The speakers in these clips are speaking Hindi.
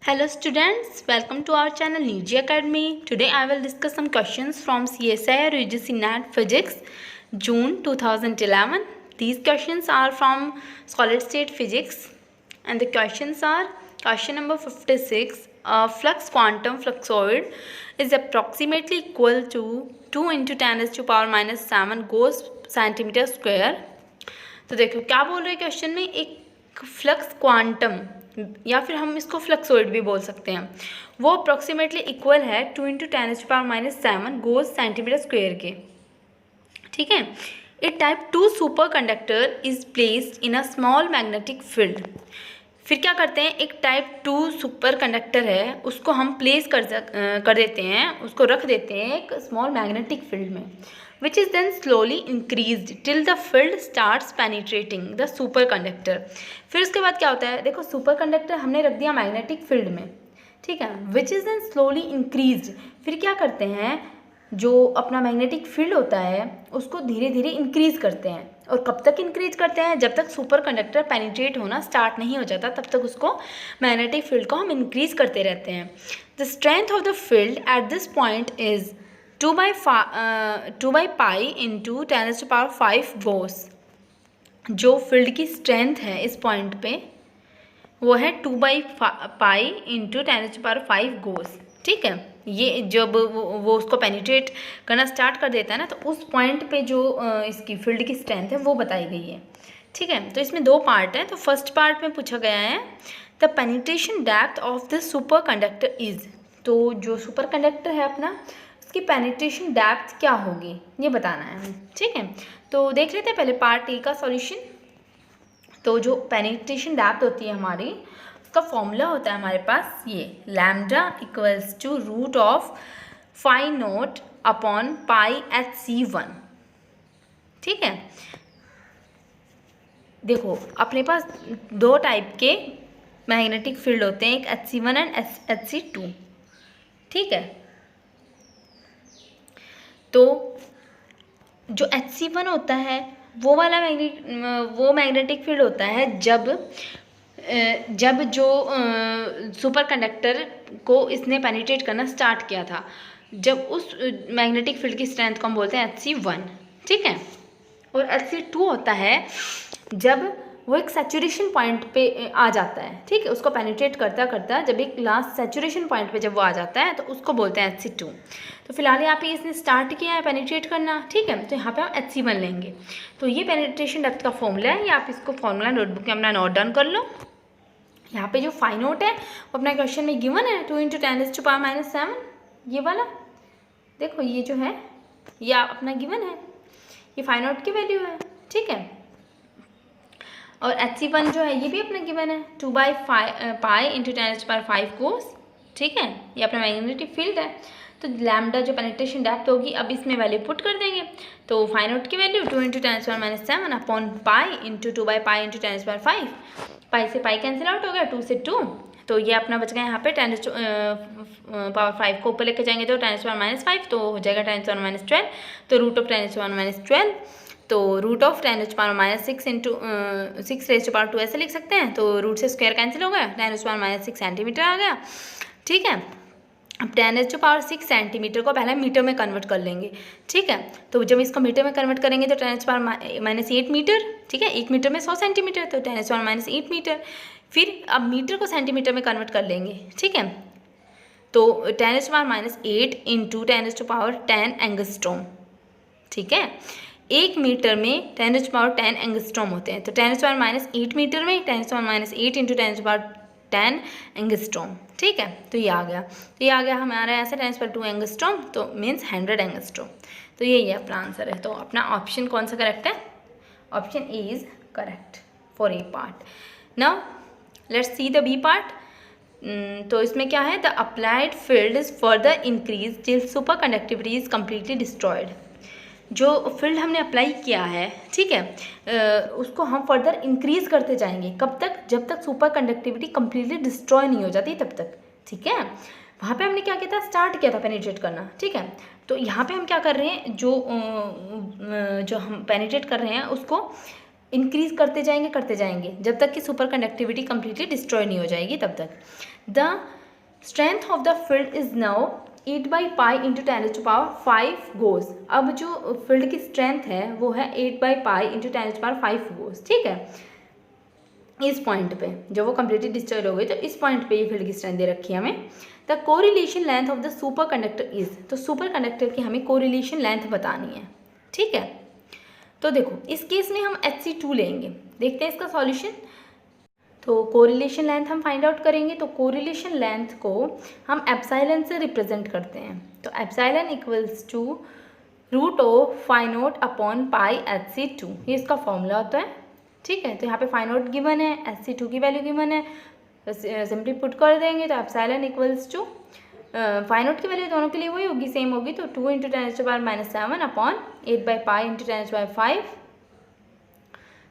Hello students, welcome to our channel Niji Academy. Today I will discuss some questions from CSI or UGC NAT Physics June 2011. These questions are from solid state physics and the questions are question number 56. A flux quantum fluxoid is approximately equal to 2 into 10 raised to power minus 7 Gauss centimeter square. तो देखो क्या बोल रहे हैं क्वेश्चन में, एक फ्लक्स क्वांटम या फिर हम इसको फ्लक्सोइड भी बोल सकते हैं, वो अप्रॉक्सीमेटली इक्वल है 2 इंटू 10⁻⁷ गोस सेंटीमीटर स्क्वेयर के। ठीक है। A type 2 super conductor is placed in a small magnetic field. फिर क्या करते हैं, एक टाइप 2 सुपर कंडक्टर है, उसको हम प्लेस कर देते हैं, उसको रख देते हैं एक स्मॉल मैग्नेटिक फील्ड में, which is then slowly increased till the field starts penetrating the superconductor। फिर उसके बाद क्या होता है, देखो सुपर कंडक्टर हमने रख दिया मैग्नेटिक फील्ड में, ठीक है, which is then slowly increased। फिर क्या करते हैं, जो अपना मैग्नेटिक फील्ड होता है उसको धीरे धीरे इंक्रीज करते हैं। और कब तक इंक्रीज करते हैं, जब तक सुपर कंडक्टर पेनिट्रेट होना स्टार्ट नहीं हो जाता तब तक उसको मैग्नेटिक फील्ड को हम इंक्रीज करते रहते हैं। The strength of the field at this point is 2 by pi into 10⁵ गोस। जो फील्ड की स्ट्रेंथ है इस पॉइंट पे वो है 2 by pi इंटू 10⁵ गोस। ठीक है, ये जब वो उसको पेनिट्रेट करना स्टार्ट कर देता है ना, तो उस पॉइंट पे जो इसकी फील्ड की स्ट्रेंथ है वो बताई गई है। ठीक है, तो इसमें दो पार्ट है। तो फर्स्ट पार्ट में पूछा गया है the penetration depth of the super conductor is. तो जो सुपर कंडक्टर है अपना, उसकी पेनिट्रेशन डेप्थ क्या होगी ये बताना है हमें। ठीक है, तो देख लेते हैं पहले पार्ट ए का सॉल्यूशन। तो जो पेनिट्रेशन डेप्थ होती है हमारी, उसका फॉर्मूला होता है हमारे पास ये lambda equals to root of phi not upon pi HC1। ठीक है, देखो अपने पास दो टाइप के मैग्नेटिक फील्ड होते हैं, एक HC1 एंड HC2। ठीक है, तो जो HC1 होता है वो वाला मैग्नेटिक फील्ड होता है जब जो सुपर कंडक्टर को इसने पेनिट्रेट करना स्टार्ट किया था, जब उस मैग्नेटिक फील्ड की स्ट्रेंथ को हम बोलते हैं HC1। ठीक है, और HC2 होता है जब वो एक सैचुरेशन पॉइंट पे आ जाता है। ठीक है, उसको पेनिट्रेट करता करता जब एक लास्ट सैचुरेशन पॉइंट पे जब वो आ जाता है तो उसको बोलते हैं HC2। तो फिलहाल यहाँ पे इसने स्टार्ट किया है पेनिट्रेट करना। ठीक है, तो यहाँ पे हम HC1 लेंगे। तो ये पेनिट्रेशन डेप्थ का फॉर्मूला है, ये आप इसको फॉर्मूला नोटबुक में अपना नोट डाउन कर लो। यहाँ पे जो फाई नोट है वो अपना क्वेश्चन में गिवन है 2 इंटू 10⁻⁷, ये वाला देखो, ये जो है ये अपना गिवन है, ये फाई नोट की वैल्यू है। ठीक है, और HC1 जो है ये भी अपना गिवन है 2 by pi इंटू 10⁵ गोस। ठीक है, ये अपना मैग्नेटिक फील्ड है। तो लैम्डा जो पेनिट्रेशन डेप्थ होगी, अब इसमें वैल्यू पुट कर देंगे। तो फाई नोट की value 2 into 10⁻⁷ upon pi into 2 by pi into 10⁵। पाई से पाई कैंसिल आउट हो गया, 2 से 2, तो ये अपना बच गया यहाँ पे 10⁵ को ऊपर लेके जाएंगे तो 10⁻⁵, तो हो जाएगा 10⁻12। तो रूट ऑफ 10⁻12, तो रूट ऑफ 10⁻⁶ इंटू 6⁻², ऐसे लिख सकते हैं। तो रूट से स्क्वायर कैंसिल हो गया, 10⁻�6 सेंटीमीटर आ गया। ठीक है, अब 10⁻⁶ सेंटीमीटर को पहले मीटर में कन्वर्ट कर लेंगे। ठीक है, तो जब इसको मीटर में कन्वर्ट करेंगे तो 10⁻⁸ मीटर। ठीक है, 1 मीटर में 100 सेंटीमीटर, तो 10⁻⁸ मीटर। फिर अब मीटर को सेंटीमीटर में कन्वर्ट कर लेंगे। ठीक है, तो 10⁻⁸ इंटू 10⁻10 एंगस्ट्रॉम। ठीक है, 1 मीटर में 10⁻10 एंगस्ट्रॉम होते हैं, तो 10⁻⁸ मीटर में 10⁻8 इंटू 10⁻10 एंगस्ट्रॉम। ठीक है, तो ये आ गया, हमारा ऐसे 10⁻2 एंगस्ट्रॉम, तो मीन्स 100 एंगस्ट्रॉम। तो ये अपना आंसर है। तो अपना ऑप्शन कौन सा करेक्ट है, option A is correct for A part. Now let's see the B part. तो इसमें क्या है, the applied field is further increase till superconductivity is completely destroyed. जो फील्ड हमने अप्लाई किया है, ठीक है, उसको हम फर्दर इंक्रीज करते जाएंगे। कब तक, जब तक सुपर कंडक्टिविटी कम्प्लीटली डिस्ट्रॉय नहीं हो जाती तब तक। ठीक है, वहाँ पे हमने क्या किया था, स्टार्ट किया था पेनिट्रेट करना। ठीक है, तो यहाँ पे हम क्या कर रहे हैं, जो हम पेनिट्रेट कर रहे हैं उसको इंक्रीज करते जाएंगे जब तक कि सुपर कंडक्टिविटी कम्प्लीटली डिस्ट्रॉय नहीं हो जाएगी तब तक। The strength of the field is now 8/π into 10⁵ goes. अब जो फील्ड की स्ट्रेंथ है वो है 8/π इंटू 10⁵ गोज, ठीक है। इस पॉइंट पे जब वो कम्प्लीटली डिस्चार्ज हो गई तो इस पॉइंट पे ये फील्ड की स्ट्रेंथ दे रखी है हमें। The correlation length of the super conductor is, तो सुपर कंडक्टर की हमें कोरिलेशन लेंथ बतानी है, ठीक है। तो देखो इस केस में हम Hc2 लेंगे, देखते हैं इसका सॉल्यूशन। तो कोरिलेशन लेंथ हम फाइंड आउट करेंगे, तो कोरिलेशन लेंथ को हम एप्सिलॉन से रिप्रेजेंट करते हैं। तो एप्सिलॉन इक्वल्स टू √φ0/π/Hc2, ये इसका फॉर्मूला होता है, ठीक है। तो यहाँ पे φ0 गिवन है, Hc2 की वैल्यू गिवन है, सिंपली पुट कर देंगे तो एप्सिलॉन इक्वल्स टू φ0 की वैल्यू दोनों के लिए वही होगी, सेम होगी, तो 2 × 10⁻⁷/8/π × 10⁵,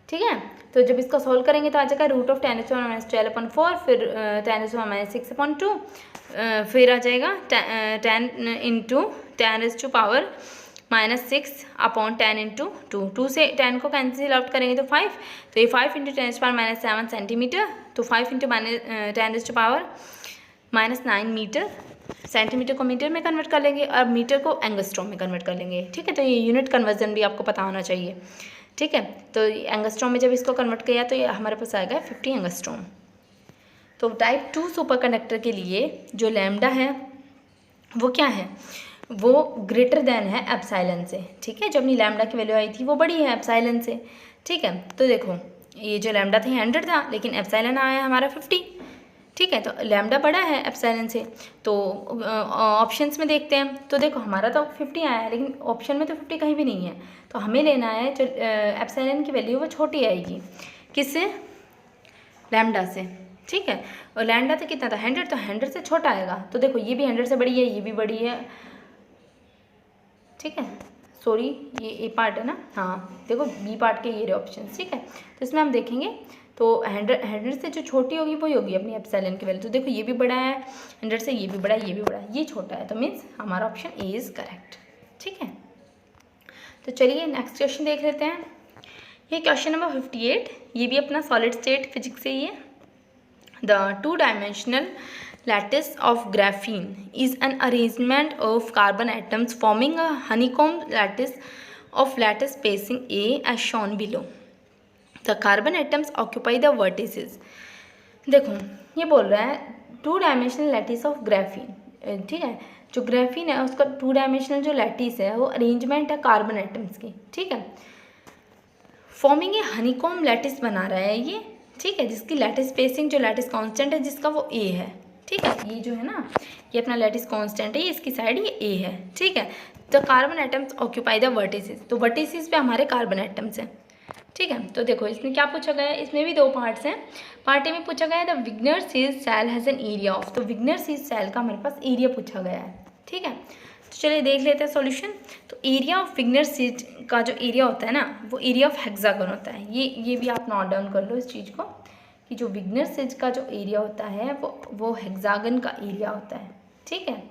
ठीक है। तो जब इसको सोल्व करेंगे तो आ जाएगा √10⁻12/4, फिर 10⁻6/2, फिर आ जाएगा 10 × 10⁻6/10 × 2 से 10 को कैंसिल आउट करेंगे तो 5, तो ये 5 × 10⁻7 सेंटीमीटर, तो 5 × 10⁻9 मीटर, सेंटीमीटर को मीटर में कन्वर्ट कर लेंगे और मीटर को एंगस्ट्रॉम में कन्वर्ट कर लेंगे, ठीक है। तो ये यूनिट कन्वर्जन भी आपको पता होना चाहिए, ठीक है। तो एंगस्ट्रॉम में जब इसको कन्वर्ट किया तो ये हमारे पास आएगा 50 एंगस्ट्रॉम। तो टाइप 2 सुपर कंडक्टर के लिए जो लैम्डा है वो क्या है, वो ग्रेटर देन है एप्सिलॉन से, ठीक है। जो अपनी लैम्डा की वैल्यू आई थी वो बड़ी है एप्सिलॉन से, ठीक है। तो देखो ये जो लैम्डा था 100 था, लेकिन एप्सिलॉन आया हमारा 50, ठीक है। तो लैम्डा बड़ा है एप्सिलॉन से। तो ऑप्शंस में देखते हैं, तो देखो हमारा तो 50 आया है, लेकिन ऑप्शन में तो 50 कहीं भी नहीं है, तो हमें लेना है जो एप्सिलॉन की वैल्यू वो छोटी आएगी, किससे, लैम्डा से, ठीक है। और लैम्डा तो कितना था 100, तो 100 से छोटा आएगा। तो देखो ये भी 100 से बड़ी है, ये भी बड़ी है, ठीक है। सॉरी ये ए पार्ट है ना, हाँ देखो बी पार्ट के ये रहे ऑप्शन, ठीक है। तो इसमें हम देखेंगे तो 100 से जो छोटी होगी वही होगी अपनी एप्सिलॉन की वैल्यू। तो देखो ये भी बड़ा है 100 से, ये भी बड़ा है, ये भी बड़ा है, ये छोटा है, तो मीन्स हमारा ऑप्शन ए इज़ करेक्ट, ठीक है। तो चलिए नेक्स्ट क्वेश्चन देख लेते हैं। ये क्वेश्चन नंबर 58, ये भी अपना सॉलिड स्टेट फिजिक्स से ही है। The 2-dimensional lattice of graphene is an arrangement of carbon atoms forming a honeycomb lattice of lattice spacing A as shown below. The carbon atoms occupy the vertices. देखो ये बोल रहा है 2-dimensional lattice of graphene, ठीक है। जो ग्राफीन है उसका 2-dimensional जो लैटिस है वो अरेंजमेंट है कार्बन एटम्स की, ठीक है। फॉर्मिंग ए हनीकॉम्ब लैटिस बना रहा है ये, ठीक है, जिसकी लैटिस स्पेसिंग जो लैटिस कांस्टेंट है जिसका वो ए है, ठीक है। ये जो है ना ये अपना लैटिस कांस्टेंट है, ये इसकी साइड ये ए है, ठीक है। तो carbon atoms occupy the vertices, तो वर्टिसेस पे हमारे कार्बन एटम्स हैं, ठीक है। तो देखो इसमें क्या पूछा गया है, इसमें भी 2 पार्ट्स हैं। पार्ट ए में पूछा गया है द विग्नर सीज cell has an area of, तो विग्नर सीज सेल का हमारे पास एरिया पूछा गया है, ठीक है। तो चलिए देख लेते हैं सॉल्यूशन। तो एरिया ऑफ विग्नर सीज का जो एरिया होता है ना वो एरिया ऑफ हेक्सागन होता है। ये भी आप नोट डाउन कर लो इस चीज़ को कि जो विग्नर सीज का जो एरिया होता है वो हेक्सागन का एरिया होता है, ठीक है।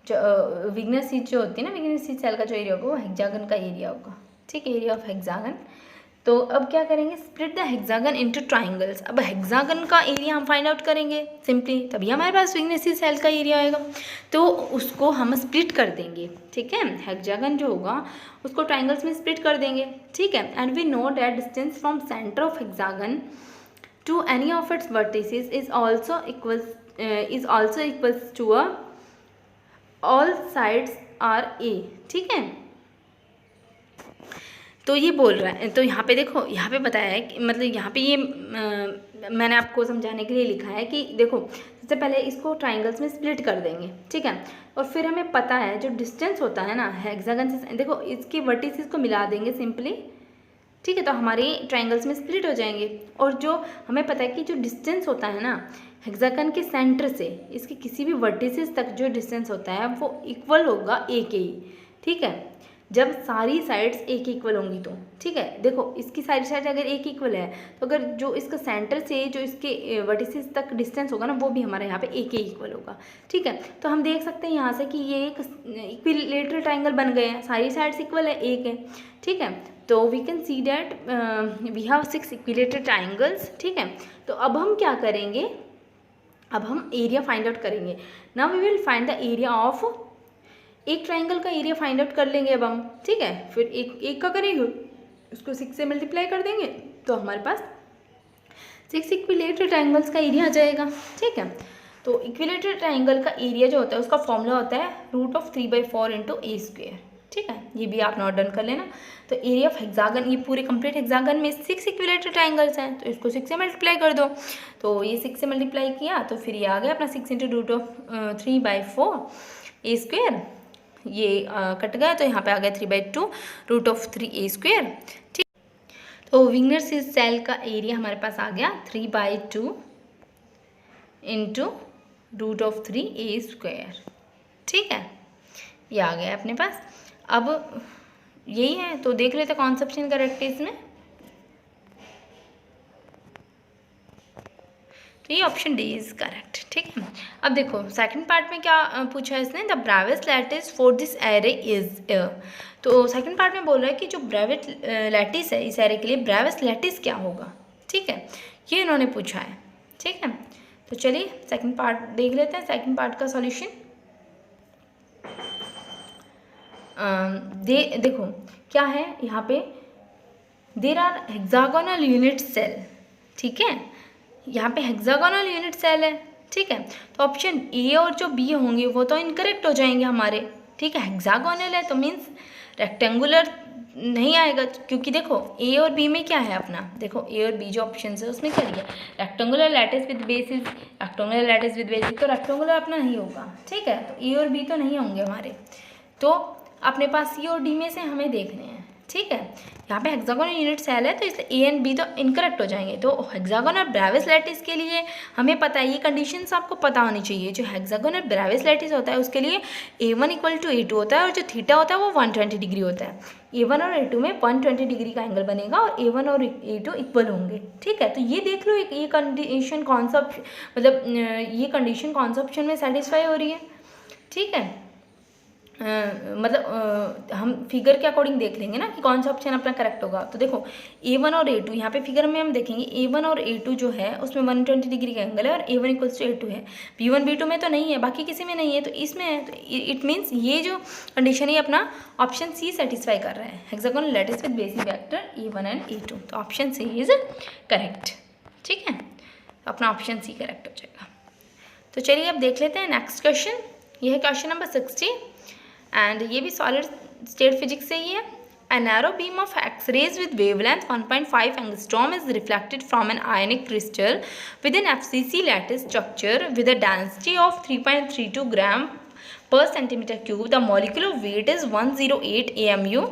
जो विग्नर सीज जो होती है ना, विग्नर सीज सेल का जो एरिया होगा वो हेक्सागन का एरिया होगा, ठीक है, एरिया ऑफ हेक्सागन। तो अब क्या करेंगे, split the hexagon into triangles. अब हेक्सागन का एरिया हम फाइंड आउट करेंगे सिंपली, तभी हमारे पास विग्नर सीज सेल का एरिया आएगा। तो उसको हम स्प्लिट कर देंगे, ठीक है। हेक्सागन जो होगा उसको ट्राइंगल्स में स्प्लिट कर देंगे, ठीक है। And we know that distance from centre of hexagon to any of its vertices is also equals to all sides are a, ठीक है। तो ये बोल रहा है, तो यहाँ पे देखो यहाँ पे बताया है कि मतलब यहाँ पे ये मैंने आपको समझाने के लिए लिखा है कि देखो सबसे पहले इसको ट्राइंगल्स में स्प्लिट कर देंगे, ठीक है। और फिर हमें पता है जो डिस्टेंस होता है ना हेक्सागन से, देखो इसके वर्टिसेस को मिला देंगे सिंपली, ठीक है। तो हमारे ट्राइंगल्स में स्प्लिट हो जाएंगे। और जो हमें पता है कि जो डिस्टेंस होता है ना हेक्सागन के सेंटर से इसके किसी भी वर्टिसेस तक जो डिस्टेंस होता है वो इक्वल होगा ए के ही, ठीक है, जब सारी साइड्स एक इक्वल होंगी तो, ठीक है। देखो इसकी सारी साइड अगर एक इक्वल है तो अगर जो इसका सेंटर से जो इसके वर्टिसेस तक डिस्टेंस होगा ना वो भी हमारे यहाँ पे एक ही इक्वल होगा, ठीक है। तो हम देख सकते हैं यहाँ से कि ये एक इक्विलेटरल ट्राइंगल बन गए हैं, सारी साइड्स इक्वल है, एक है, ठीक है। तो we can see that we have 6 equilateral triangles, ठीक है। तो अब हम क्या करेंगे, अब हम एरिया फाइंड आउट करेंगे। Now we will find the area of, एक ट्राइंगल का एरिया फाइंड आउट कर लेंगे अब हम, ठीक है। फिर एक का करेंगे, उसको 6 से मल्टीप्लाई कर देंगे तो हमारे पास 6 इक्विलेटरल ट्राइंगल्स का एरिया आ जाएगा, ठीक है। तो इक्विलेटरल ट्राइंगल का एरिया जो होता है उसका फॉर्मूला होता है √3/4 इंटू ए स्क्वेयर, ठीक है। ये भी आप नोट डाउन कर लेना। तो एरिया ऑफ हेक्सागन, ये पूरे कंप्लीट हेक्सागन में 6 इक्विलेटरल ट्राइंगल्स हैं, तो इसको 6 से मल्टीप्लाई कर दो। तो ये 6 से मल्टीप्लाई किया तो फिर ये आ गया अपना 6 इंटू √3/4 ए स्क्वेयर। ये कट गया तो यहाँ पे आ गया 3/2 √3 ए स्क्वेयर, ठीक। तो विंगर्स सेल का एरिया हमारे पास आ गया 3/2 इंटू √3 ए स्क्वेयर, ठीक है। ये आ गया अपने पास। अब यही है, तो देख लेते कौन सा ऑप्शन करेक्ट है इसमें। तो ये ऑप्शन डी इज करेक्ट, ठीक है। अब देखो सेकंड पार्ट में क्या पूछा है इसने, the bravest lattice for this array is. तो सेकंड पार्ट में बोल रहा है कि जो ब्रेवेस्ट लैटिस है इस एरे के लिए ब्रेवेस्ट लैटिस क्या होगा, ठीक है। ये इन्होंने पूछा है, ठीक है। तो चलिए सेकंड पार्ट देख लेते हैं, सेकंड पार्ट का सॉल्यूशन। देखो क्या है यहाँ पे, there are hexagonal unit cell, ठीक है। यहाँ पे हेक्सागोनल यूनिट सेल है, ठीक है। तो ऑप्शन ए और जो बी होंगे वो तो इनकरेक्ट हो जाएंगे हमारे, ठीक है। हेक्सागोनल है तो मीन्स रेक्टेंगुलर नहीं आएगा, क्योंकि देखो ए और बी में क्या है अपना, देखो ए और बी जो ऑप्शन है उसमें क्या है, rectangular lattice with basis, rectangular lattice with basis, तो रेक्टेंगुलर अपना नहीं होगा, ठीक है। तो ए और बी तो नहीं होंगे हमारे, तो अपने पास सी और डी में से हमें देखने हैं, ठीक है। यहाँ पे हेक्सागोनल यूनिट सेल है तो इसलिए ए एंड बी तो इनकरेक्ट हो जाएंगे। तो हेक्सागोनल ब्रेविस लैटिस के लिए हमें पता है, ये कंडीशंस आपको पता होनी चाहिए। जो हेक्सागोनल ब्रेविस लैटिस होता है उसके लिए A1 = A2 होता है, और जो थीटा होता है वो 120 डिग्री होता है। A1 और A2 में 120 डिग्री का एंगल बनेगा और A1 और A2 इक्वल होंगे, ठीक है। तो ये देख लो ये कंडीशन कौन सा मतलब ये कंडीशन कौन सा ऑप्शन में सेटिस्फाई हो रही है, ठीक है। हम फिगर के अकॉर्डिंग देख लेंगे ना कि कौन सा ऑप्शन अपना करेक्ट होगा। तो देखो A1 और A2 यहाँ पे फिगर में हम देखेंगे, A1 और A2 जो है उसमें 120 डिग्री का एंगल है और A1 = A2 है। B1 B2 में तो नहीं है, बाकी किसी में नहीं है, तो इसमें है। तो इट मीन्स ये जो कंडीशन है अपना ऑप्शन सी सेटिस्फाई कर रहा है, hexagonal lattice with basis vector A1 and A2। तो ऑप्शन सी इज करेक्ट, ठीक है। अपना ऑप्शन सी करेक्ट हो जाएगा। तो चलिए अब देख लेते हैं नेक्स्ट क्वेश्चन। ये है क्वेश्चन नंबर 60 एंड ये भी सॉलिड स्टेट फिजिक्स से ही है। A narrow beam of X-rays with wavelength 1.5 angstrom is reflected from an ionic crystal with an FCC lattice structure with a density of 3.32 gram per centimeter cube. The molecular weight is 108 AMU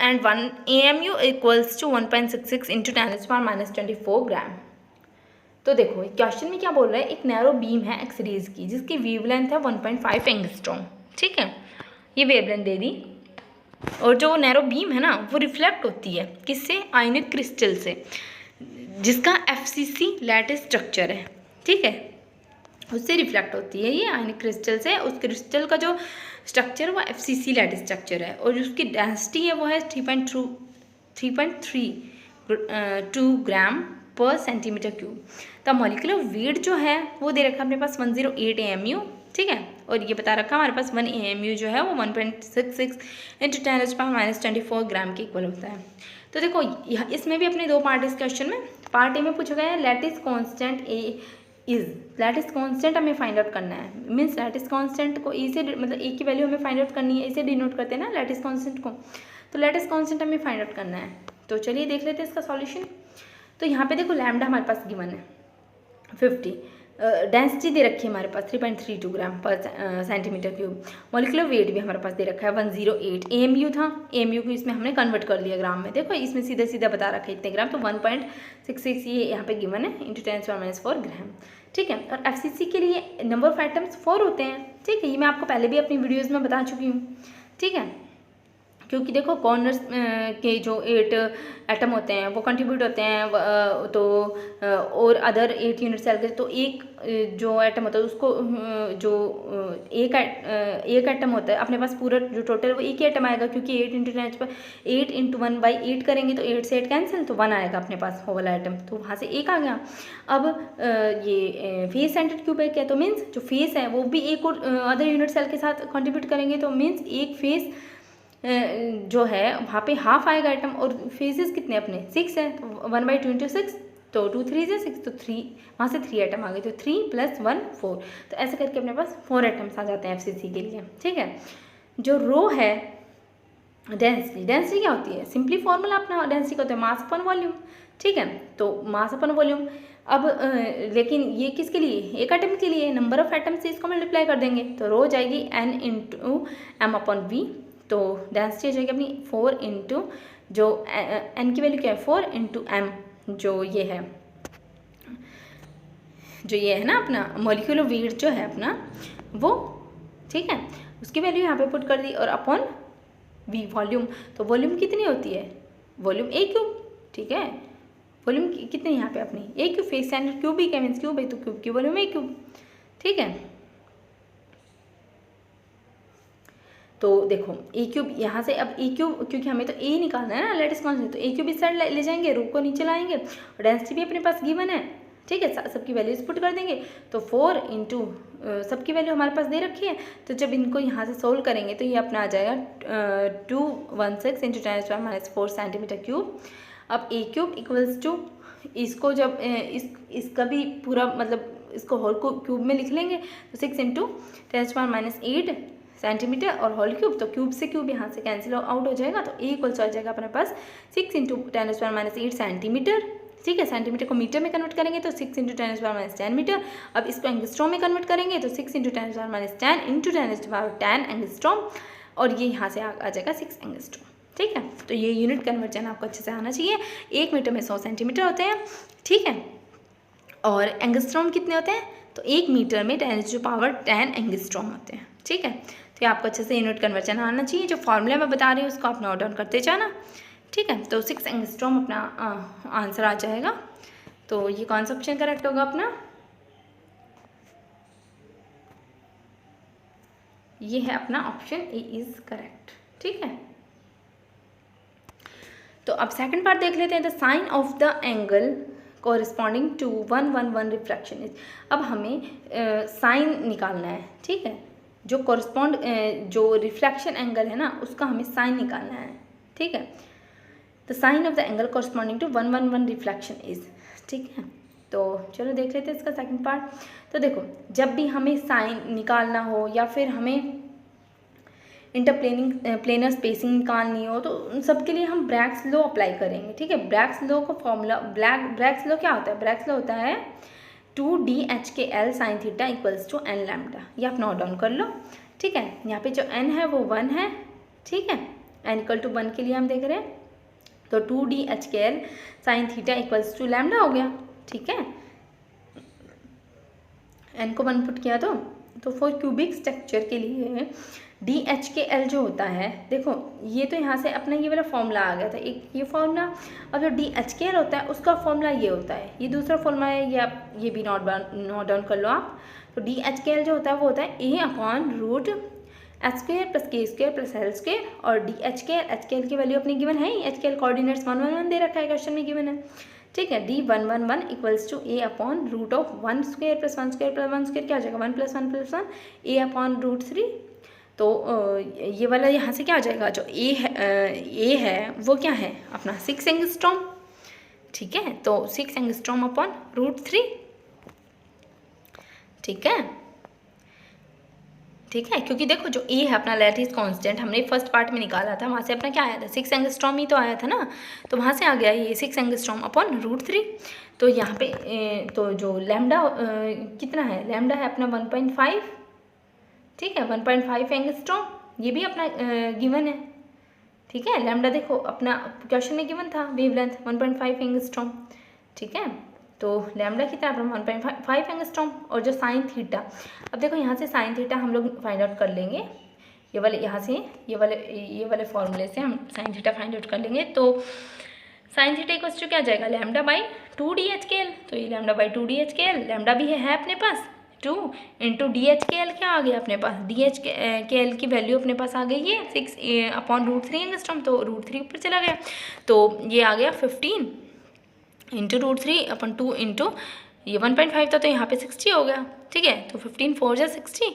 and 1 AMU equals to 1.66 into 10⁻⁻24 ग्राम। तो देखो क्वेश्चन में क्या बोल रहा है, एक नैरो बीम है एक्सरेज की जिसकी वेवलेंथ है 1.5 एंगस्ट्रॉम, ठीक है। ये वेवलेंथ दे दी, और जो नैरो बीम है ना वो रिफ्लेक्ट होती है किससे, आयनिक क्रिस्टल से, जिसका FCC लैटिस स्ट्रक्चर है, ठीक है। उससे रिफ्लेक्ट होती है ये आयनिक क्रिस्टल से। उस क्रिस्टल का जो स्ट्रक्चर वो FCC लैटिस स्ट्रक्चर है, और उसकी डेंसिटी है वो है 3.32 ग्राम पर centimetre cube. The molecular weight जो है वो दे रखा है अपने पास 108 AMU, ठीक है। और ये बता रखा हमारे पास 1 AMU जो है वो 1.66 into 10⁻⁻24 ग्राम के इक्वल होता है। तो देखो इसमें भी अपने दो पार्ट इस क्वेश्चन में। पार्ट ए में पूछा गया है lattice constant A is, lattice constant हमें फाइंड आउट करना है। मीन्स लैटिस कांस्टेंट को ए से मतलब ए की वैल्यू हमें फाइंड आउट करनी है, इसे डिनोट करते हैं ना लैटिस कांस्टेंट को। तो लैटिस कांस्टेंट हमें फाइंड आउट करना है। तो चलिए देख लेते हैं इसका सॉल्यूशन। तो यहाँ पे देखो लैम्डा हमारे पास गिवन है 50, डेंसिटी दे रखी है हमारे पास 3.32 ग्राम पर सेंटीमीटर क्यूब। मॉलिक्यूलर वेट भी हमारे पास दे रखा है 108 AMU था, AMU को इसमें हमने कन्वर्ट कर लिया ग्राम में। देखो इसमें सीधा सीधा बता रखा है इतने ग्राम, तो 1.66 ये यहाँ पे गिवन है इंटू 10⁻⁻4 ग्राम, ठीक है। और FCC के लिए नंबर ऑफ एटम्स 4 होते हैं, ठीक है। ये मैं आपको पहले भी अपनी वीडियोज़ में बता चुकी हूँ, ठीक है। क्योंकि देखो कॉर्नर्स के जो 8 एटम होते हैं वो कंट्रीब्यूट होते हैं तो और अदर 8 यूनिट सेल के, तो एक जो एटम होता है उसको जो एक एटम होता है अपने पास पूरा जो टोटल वो एक ही एटम आएगा, क्योंकि 8 इंटू 1/8 करेंगे तो 8 से 8 कैंसिल, तो 1 आएगा अपने पास वो वाला एटम, तो वहाँ से एक आ गया। अब ये फेस सेंटर्ड क्यूबिक है तो मीन्स जो फेस है वो भी एक और अदर यूनिट सेल के साथ कंट्रीब्यूट करेंगे, तो मीन्स एक फेस जो है वहाँ पे हाफ आएगा आइटम, और फेसेस कितने अपने 6 है, तो 1/2 इंटू 6, तो 2 3 से 6, तो 3 वहाँ से 3 आइटम आ गए, तो 3 + 1 4, तो ऐसे करके अपने पास 4 आइटम्स आ जाते हैं FCC के लिए। ठीक है, जो रो है डेंसिटी क्या होती है, सिंपली फॉर्मूला अपना डेंसिटी का होता है मास अपन वॉल्यूम। ठीक है, तो मास अपन वॉल्यूम। अब लेकिन ये किसके लिए, एक एटम के लिए, नंबर ऑफ एटम से इसको मल्टीप्लाई कर देंगे, तो रो हो जाएगी N इंटू M/V, तो डेंसिटी हो जाएगी अपनी 4 इंटू जो N की वैल्यू क्या है 4 इंटू M, जो ये है ना अपना मॉलिक्यूलर वेट जो है अपना वो। ठीक है, उसकी वैल्यू यहाँ पे पुट कर दी, और अपॉन V वॉल्यूम, तो वॉल्यूम कितनी होती है, वॉल्यूम A³। ठीक है, वॉल्यूम कितने यहाँ पे अपनी A³ फेस सेंटर क्यूबिक है, मीन्स क्यूब है तो क्यूब की वॉल्यूम A³। ठीक है, तो देखो A³ यहाँ से, अब A³ क्योंकि हमें तो A निकालना है ना लेटेस्ट कॉन्स्टेंट, तो A³ इस साइड ले जाएंगे, रो को नीचे लाएंगे, और डेंसिटी भी अपने पास गिवन है। ठीक है, सबकी वैल्यूज पुट कर देंगे, तो 4 इंटू सबकी वैल्यू हमारे पास दे रखी है, तो जब इनको यहाँ से सोल्व करेंगे तो ये अपना आ जाएगा 216 इंटू 10⁻⁴ सेंटीमीटर क्यूब। अब A³ इक्वल्स टू इसको जब इसका भी पूरा मतलब इसको होल को क्यूब में लिख लेंगे, तो 6 इंटू 10⁻⁸ सेंटीमीटर और होल क्यूब, तो क्यूब से क्यूब यहाँ से कैंसिल आउट हो जाएगा, तो A इक्वल्स आ जाएगा अपने पास 6 इंटू 10⁻⁸ सेंटीमीटर। ठीक है, सेंटीमीटर को मीटर में कन्वर्ट करेंगे तो 6 इंटू 10⁻10 मीटर। अब इसको एंगस्ट्रॉम में कन्वर्ट करेंगे तो 6 इंटू 10⁻10 इंटू 10⁻10 एंगस्ट्रॉम, और ये यहाँ से आ जाएगा 6 एंगस्ट्रॉम। ठीक है, तो ये यूनिट कन्वर्जन आपको अच्छे से आना चाहिए। 1 मीटर में 100 सेंटीमीटर होते हैं। ठीक है, और एंगस्ट्रॉम कितने होते हैं, तो 1 मीटर में 10⁻10 एंगस्ट्रॉम होते हैं। ठीक है, तो ये आपको अच्छे से यूनिट कन्वर्जन आना चाहिए। जो फॉर्मूला मैं बता रही हूँ उसको आप नोट डाउन करते जाना। ठीक है, तो 6 एंगस्ट्रॉम अपना आंसर आ जाएगा। तो ये कौन सा ऑप्शन करेक्ट होगा अपना, ये है अपना ऑप्शन A इज करेक्ट। ठीक है, तो अब सेकंड पार्ट देख लेते हैं। The sine of the angle corresponding to 111 reflection is. अब हमें साइन निकालना है। ठीक है, जो कोरिस्पॉन्ड जो रिफ्लेक्शन एंगल है ना उसका हमें साइन निकालना है। ठीक है, the sine of the angle corresponding to 111 reflection is. ठीक है, तो चलो देख लेते हैं इसका सेकंड पार्ट। तो देखो, जब भी हमें साइन निकालना हो या फिर हमें प्लेनर स्पेसिंग निकालनी हो, तो उन सब के लिए हम ब्रैग्स लॉ अप्लाई करेंगे। ठीक है, ब्रैग्स लॉ का फॉर्मूला, ब्रैग्स लॉ क्या होता है, ब्रैग्स लॉ होता है 2DHKL sin theta equals to n lambda. ये आप नोट डाउन कर लो। ठीक है, यहाँ पे जो n है वो 1 है। ठीक है, n इक्वल टू 1 के लिए हम देख रहे हैं, तो 2DHKL sin theta equals to lambda हो गया। ठीक है, n को 1 पुट किया तो फॉर क्यूबिक स्ट्रक्चर के लिए DHKL जो होता है, देखो ये तो यहाँ से अपना ये वाला फॉर्मूला आ गया था, एक ये फॉर्मूला। अब जो DHKL होता है उसका फॉर्मूला ये होता है, ये दूसरा फॉर्मूला है, ये आप ये भी नोट डाउन कर लो आप। तो DHKL जो होता है वो होता है A/√h² + k² + l², और HKL की वैल्यू अपनी गिवन है, HKL कोऑर्डिनेट्स 1 1 1 दे रखा है, क्वेश्चन में गिवन है। ठीक है, D111 इक्वल्स टू A/√1² + 1² + 1² क्या हो जाएगा 1 + 1 + 1 A/√3। तो ये वाला यहाँ से क्या आ जाएगा, जो A है वो क्या है अपना 6 एंगस्ट्रॉम। ठीक है, तो 6 एंगस्ट्रॉम अपॉन √3। ठीक है, ठीक है, क्योंकि देखो जो A है अपना लैटिस कांस्टेंट हमने फर्स्ट पार्ट में निकाला था, वहाँ से अपना क्या आया था 6 एंगस्ट्रॉम ही तो आया था ना, तो वहाँ से आ गया ये 6 एंगस्ट्रॉम अपॉन √3। तो यहाँ पे तो जो लैम्डा कितना है, लैम्डा है अपना 1.5। ठीक है, 1.5 एंगस्ट्रॉम, ये भी अपना गिवन है। ठीक है, लैम्डा देखो अपना क्वेश्चन में गिवन था, वेवलेंथ 1.5 एंगस्ट्रॉम। ठीक है, तो लैम्डा कितना है 1.5 एंगस्ट्रॉम, और जो साइन थीटा, अब देखो यहाँ से साइन थीटा हम लोग फाइंड आउट कर लेंगे। ये वाले यहाँ से ये वाले फॉर्मूले से हम साइन थीटा फाइंड आउट कर लेंगे। तो साइन थीटा इक्वल्स टू क्या आ जाएगा, लैम्डा बाई 2DHKL। तो ये लैम्डा बाई 2DHKL, लैम्डा भी है अपने पास 2 इंटू DHKL क्या आ गया अपने पास, DHKL की वैल्यू अपने पास आ गई है 6/√3 एंगस्ट्रॉम, तो √3 ऊपर चला गया। तो ये आ गया 15 इंटू √3/2 इंटू ये 1.5 था तो यहाँ पे 60 हो गया। ठीक है, तो 15 4 जा 60।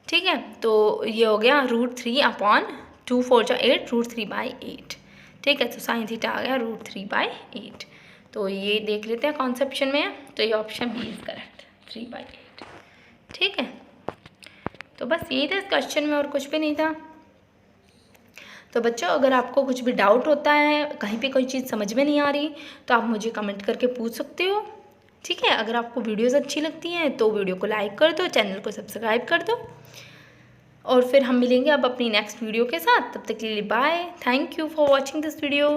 ठीक है, तो ये हो गया √3/2 4 जा 8, √3/8। ठीक है, तो साइन थीटा आ गया √3/8। तो ये देख लेते हैं कॉन्सेप्शन में, तो ये ऑप्शन बी इज करेक्ट, 3/8। ठीक है, तो बस यही था इस क्वेश्चन में और कुछ भी नहीं था। तो बच्चों अगर आपको कुछ भी डाउट होता है, कहीं पे कोई चीज़ समझ में नहीं आ रही, तो आप मुझे कमेंट करके पूछ सकते हो। ठीक है, अगर आपको वीडियोस अच्छी लगती हैं तो वीडियो को लाइक कर दो, चैनल को सब्सक्राइब कर दो, और फिर हम मिलेंगे अब अपनी नेक्स्ट वीडियो के साथ। तब तक के लिए bye, thank you for watching this video.